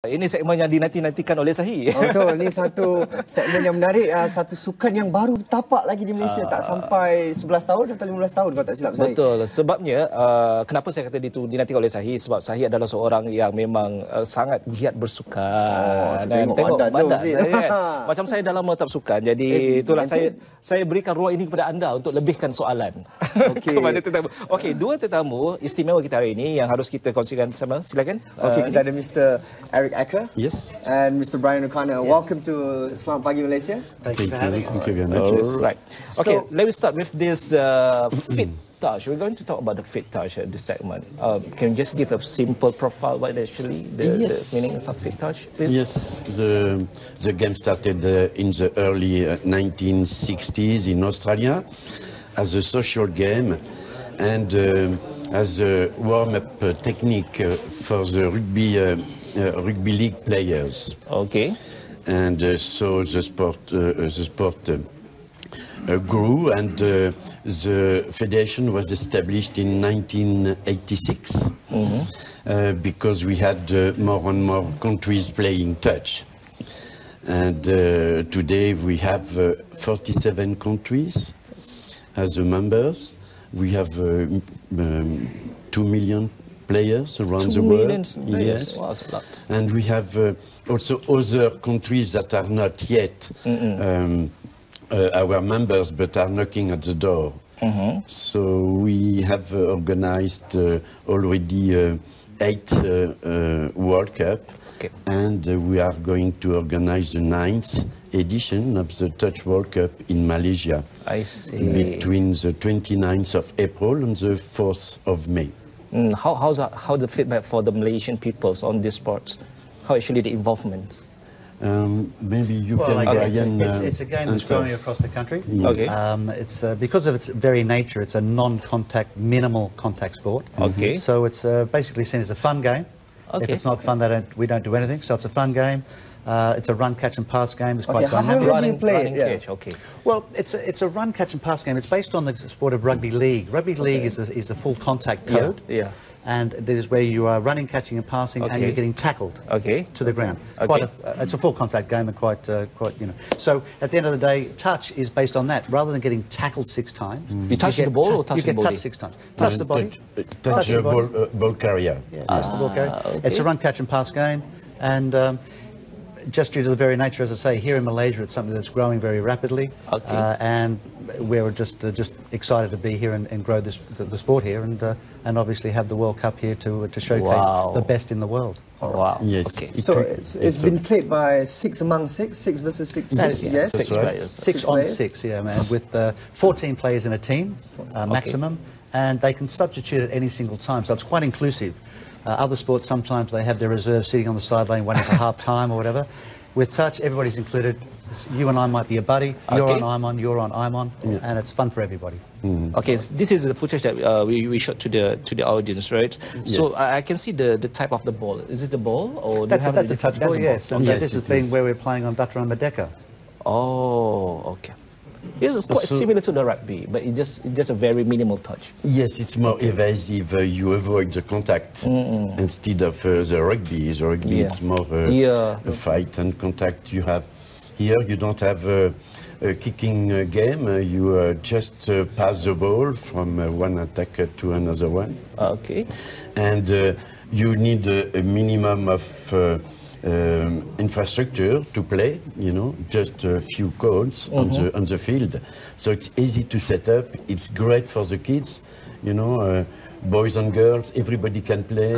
Ini segmen yang dinanti-nantikan oleh Sahi. Oh, betul, ini satu segmen yang menarik, satu sukan yang baru tapak lagi di Malaysia, tak sampai 11 tahun atau 15 tahun kalau tak silap saya. Betul, sebabnya kenapa saya kata itu dinantikan oleh Sahi, sebab Sahi adalah seorang yang memang sangat giat bersukan. Tengok badan kan? Macam saya dah lama tak sukan, jadi itulah saya berikan ruang ini kepada anda untuk lebihkan soalan kepada tetamu. Okey, dua tetamu istimewa kita hari ini yang harus kita kongsikan sama. Silakan. Okey, kita ada Mr. Eric Acker. Yes. And Mr. Brian O'Connor. Yes. Welcome to Selamat Pagi Malaysia. Thank you very much. All right. Okay, let me start with this fit touch. We're going to talk about the fit touch at this segment. Can you just give a simple profile what actually the meaning of fit touch is? Yes, the game started in the early 1960s in Australia as a social game and as a warm-up technique for the rugby league players. Okay. And so the sport grew, and the federation was established in 1986 because we had more and more countries playing touch. And today we have 47 countries as members. We have 2 million players around the world. Yes. Wow, that's a lot. And we have also other countries that are not yet our members, but are knocking at the door. So we have organized already 8 World Cup, and we are going to organize the 9th edition of the Touch World Cup in Malaysia. I see. Between the 29th of April and the 4th of May. How the feedback for the Malaysian peoples on this sport? How actually the involvement? Maybe you can, Brian. It's a game that's growing across the country. Okay. It's because of its very nature. It's a non-contact, minimal contact sport. Okay. So it's basically seen as a fun game. Okay. If it's not fun, we don't do anything. So it's a fun game. It's a run, catch and pass game. It's quite dynamic. How do you play it? Catch, okay. Well, it's a run, catch and pass game. It's based on the sport of rugby league. Rugby league is a full contact code. Yeah. And that is where you are running, catching and passing, and you're getting tackled to the ground. It's a full contact game and quite, you know. So at the end of the day, touch is based on that. Rather than getting tackled 6 times, you touch the ball or touch the body? You get touched 6 times. Touch the body. Touch the ball carrier. Yeah, touch the ball carrier. It's a run, catch and pass game, and just due to the very nature, as I say, here in Malaysia, it's something that's growing very rapidly, and we're just excited to be here and grow the sport here, and obviously have the World Cup here to showcase the best in the world. Wow. Yes. Okay. So it's been played by 6 among 6, 6 versus 6. Yes. 6 players. 6 on 6, yeah, man. With 14 players in a team, maximum, and they can substitute at any single time, so it's quite inclusive. Other sports, sometimes they have their reserves sitting on the sideline waiting for half time or whatever. With touch, everybody's included. You and I might be a buddy. You're on, I'm on. You're on, I'm on, and it's fun for everybody. Okay, so this is the footage that we showed to the audience, right? Yes. So I can see the type of the ball. Is it the ball or that's a touch ball? Yes, and yes, this is being where we're playing on Datra and Merdeka. Oh, okay. This is quite similar to the rugby, but it's just a very minimal touch. Yes, it's more evasive. You avoid the contact instead of the rugby. The rugby it's more a fight and contact. You have here. You don't have a kicking game. You just pass the ball from one attacker to another one. Okay. And you need a minimum of infrastructure to play, you know, just a few cones on the field. So it's easy to set up. It's great for the kids, you know, boys and girls, everybody can play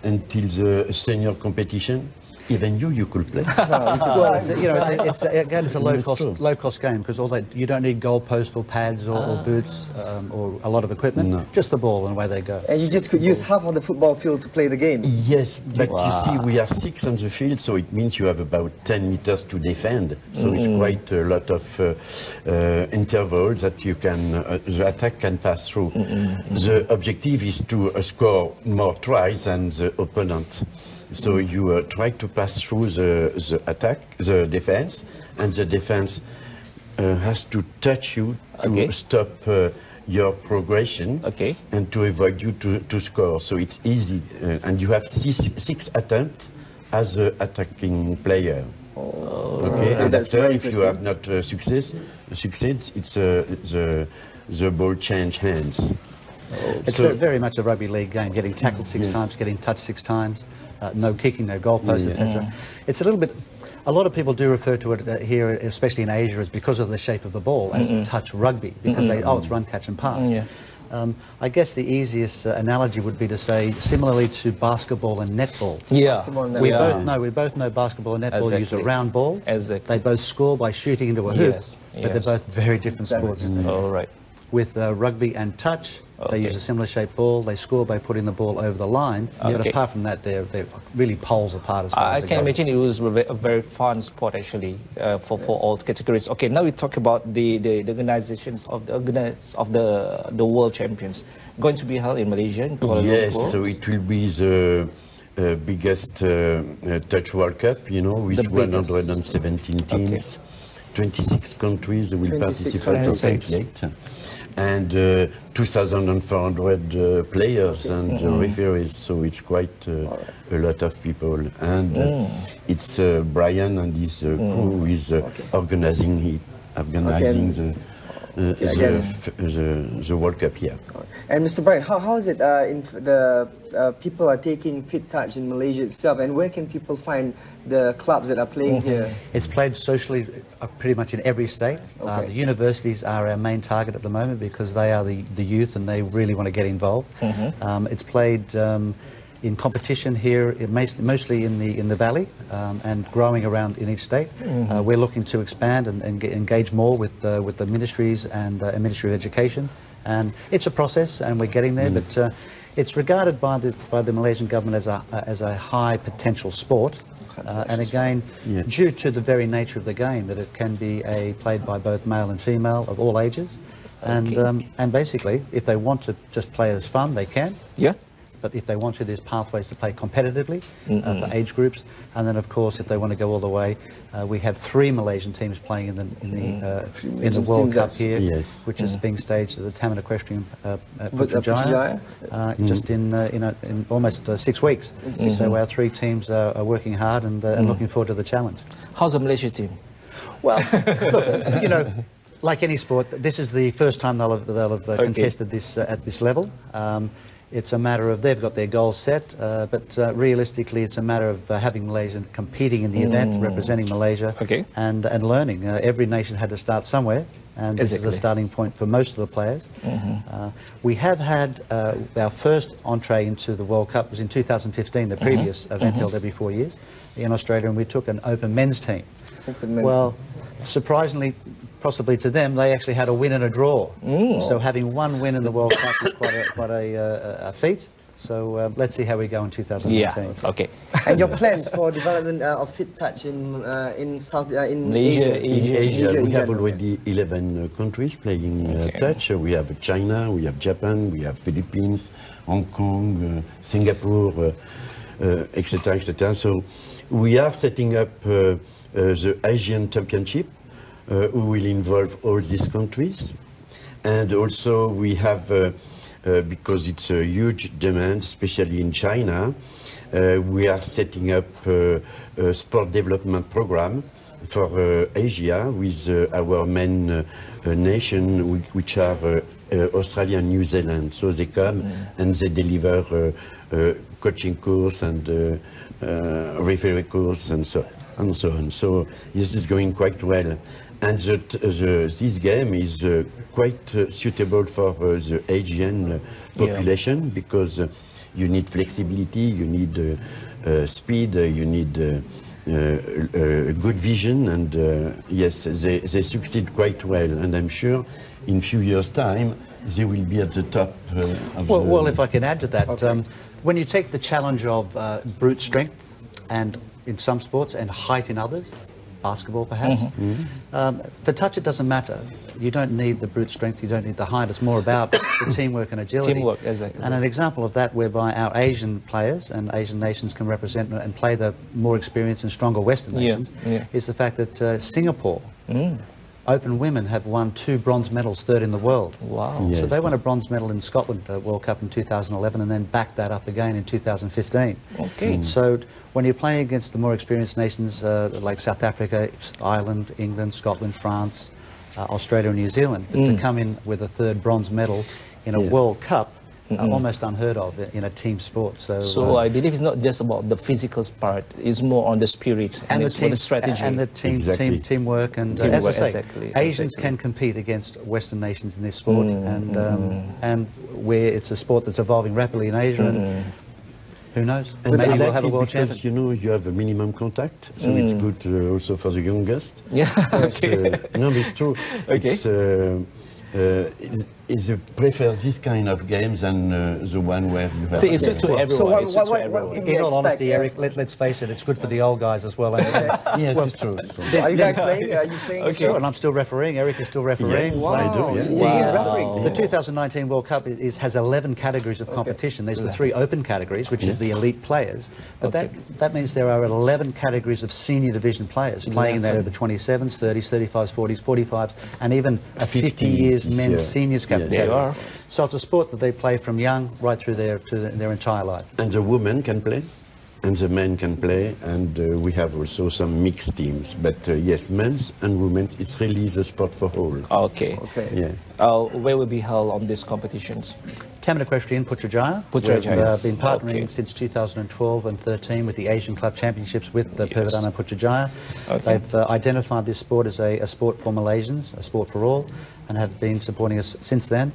until the senior competition. Even you could play. Well, it's a low-cost game because you don't need goalposts or pads or boots or a lot of equipment. No. Just the ball and away they go. And you just could use half of the football field to play the game. Yes, but you see, we are 6 on the field, so it means you have about 10 meters to defend. So it's quite a lot of intervals that you can the attack can pass through. The objective is to score more tries than the opponent. So you try to pass through the defense, and the defense has to touch you to stop your progression and to avoid you to score. So it's easy, and you have six attempts as an attacking player. Okay, and that's after, very if you have not succeeds, it's the ball change hands. It's very much a rugby league game, getting tackled 6 times, getting touched 6 times, no kicking, no goalposts, etc. It's a little bit, a lot of people do refer to it here, especially in Asia, as because of the shape of the ball, as touch rugby, because they, it's run, catch and pass. I guess the easiest analogy would be to say, similarly to basketball and netball. We both know basketball and netball use a round ball. They both score by shooting into a hoop, but they're both very different sports. All right. With rugby and touch, they use a similar shaped ball. They score by putting the ball over the line. But apart from that, they're really poles apart as far as I can imagine it was a very fun sport actually for all categories. Okay, now we talk about the organizations of the World Champions going to be held in Malaysia. In Kuala Yes, Lumpur. so it will be the biggest touch World Cup, you know, with 117 teams, 26 countries will participate. And 2,400 players and referees, so it's quite a lot of people. And it's Brian and his crew who is organizing the World Cup here. And Mr. Brian, how is it people are taking Fit Touch in Malaysia itself, and where can people find the clubs that are playing here? It's played socially pretty much in every state. The universities are our main target at the moment because they are the youth and they really want to get involved. It's played in competition here, mostly in the valley, and growing around in each state. We're looking to expand and engage more with the ministries and Ministry of Education. And it's a process, and we're getting there. But it's regarded by the Malaysian government as a high potential sport. And again, due to the very nature of the game, that it can be played by both male and female of all ages. And basically, if they want to just play as fun, they can. But if they want to, there's pathways to play competitively for age groups. And then, of course, if they want to go all the way, we have 3 Malaysian teams playing in the World Cup here, which is being staged at the Taman Equestrian Putrajaya, just in almost 6 weeks. So our 3 teams are working hard and looking forward to the challenge. How's the Malaysia team? Well, look, you know, like any sport, this is the first time they'll have contested this at this level. It's a matter of they've got their goals set, but realistically it's a matter of having Malaysia competing in the event, representing Malaysia, and learning. Every nation had to start somewhere, and this is the starting point for most of the players. We have had our first entree into the World Cup was in 2015, the previous event held every 4 years in Australia, and we took an open men's team. Well, surprisingly, possibly to them, they actually had a win and a draw. So having 1 win in the World Cup is quite a feat. So let's see how we go in 2019. And your plans for development of Fit Touch in Malaysia? In Asia, we have already 11 countries playing touch. We have China, we have Japan, we have Philippines, Hong Kong, Singapore, etc., etc. So we are setting up the Asian Championship, who will involve all these countries. And also we have, because it's a huge demand, especially in China, we are setting up a sport development program for Asia with our main nation, which are Australia and New Zealand. So they come and they deliver coaching course and referee course and so on. So this is going quite well. And this game is quite suitable for the Asian population because you need flexibility, you need speed, you need good vision, and yes, they succeed quite well. And I'm sure in few years' time they will be at the top of well, if I can add to that, when you take the challenge of brute strength, and in some sports, and height in others, basketball perhaps. For touch it doesn't matter. You don't need the brute strength, you don't need the height. It's more about the teamwork and agility. Teamwork, exactly. And an example of that whereby our Asian players and Asian nations can represent and play the more experienced and stronger Western nations is the fact that Singapore Open women have won 2 bronze medals, 3rd in the world. Wow. Yes. So they won a bronze medal in Scotland World Cup in 2011 and then backed that up again in 2015. Okay. So when you're playing against the more experienced nations like South Africa, Ireland, England, Scotland, France, Australia and New Zealand, to come in with a 3rd bronze medal in a World Cup, almost unheard of in a team sport. So I believe it's not just about the physical part; it's more on the spirit and it's the strategy and the teamwork. And Teamwork, as I say, exactly, Asians exactly. can compete against Western nations in this sport, and where it's a sport that's evolving rapidly in Asia. And who knows? And Maybe I we'll like have a it world because, champion. you know, you have a minimum contact, so it's good also for the youngest. Yeah. It's, no, but it's true. Okay. It's prefer this kind of games than the one where you have... See, it's to everyone. So it's to everyone. In all honesty, Eric, let's face it, it's good for the old guys as well. Yes, Well, it's true. It's true. So are you guys playing? Are you playing? Okay. Sure, and I'm still refereeing. Eric is still refereeing. Yes, I do, yeah. You're refereeing. The 2019 World Cup has 11 categories of competition. There's the 3 open categories, which is the elite players. But that means there are 11 categories of senior division players playing in there over 27s, 30s, 35s, 40s, 45s, and even a 50 years this men's year. seniors category. Yes. They are. So it's a sport that they play from young right through their entire life. And the women can play, and the men can play, and we have also some mixed teams. But yes, men's and women's, it's really the sport for all. Okay. Okay. Yes. Where will be held on these competitions? Taman Equestrian, Putrajaya. Putrajaya. We've been partnering Okay. since 2012 and 13 with the Asian Club Championships with the Pervidana and Putrajaya. Okay. They've identified this sport as a sport for Malaysians, a sport for all, and have been supporting us since then.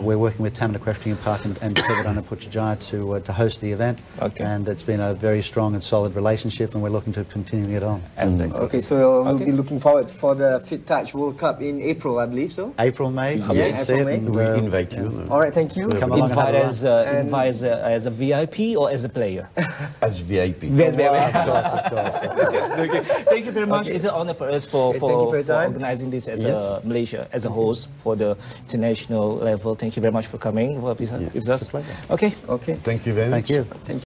We're working with Taman Equestrian Park and Pervidana and Putrajaya to host the event. Okay. And it's been a very strong and solid relationship, and we're looking to continue it on. Exactly. Okay, so we'll Okay. be looking forward for the Fit Touch World Cup in April, I believe so. April, May. Yes, April, May. We invite you All right, thank you. Come along and have Invite a run. as a VIP or as a player? as VIP. Yes, Of course. Yes, okay. Thank you very much. It's an honor for us Okay, thank you for your time. organizing this as a Malaysia as a host for the international level. Thank you very much for coming with us. It's a pleasure. Okay. Okay. Thank you very much. Thank you. Thank you.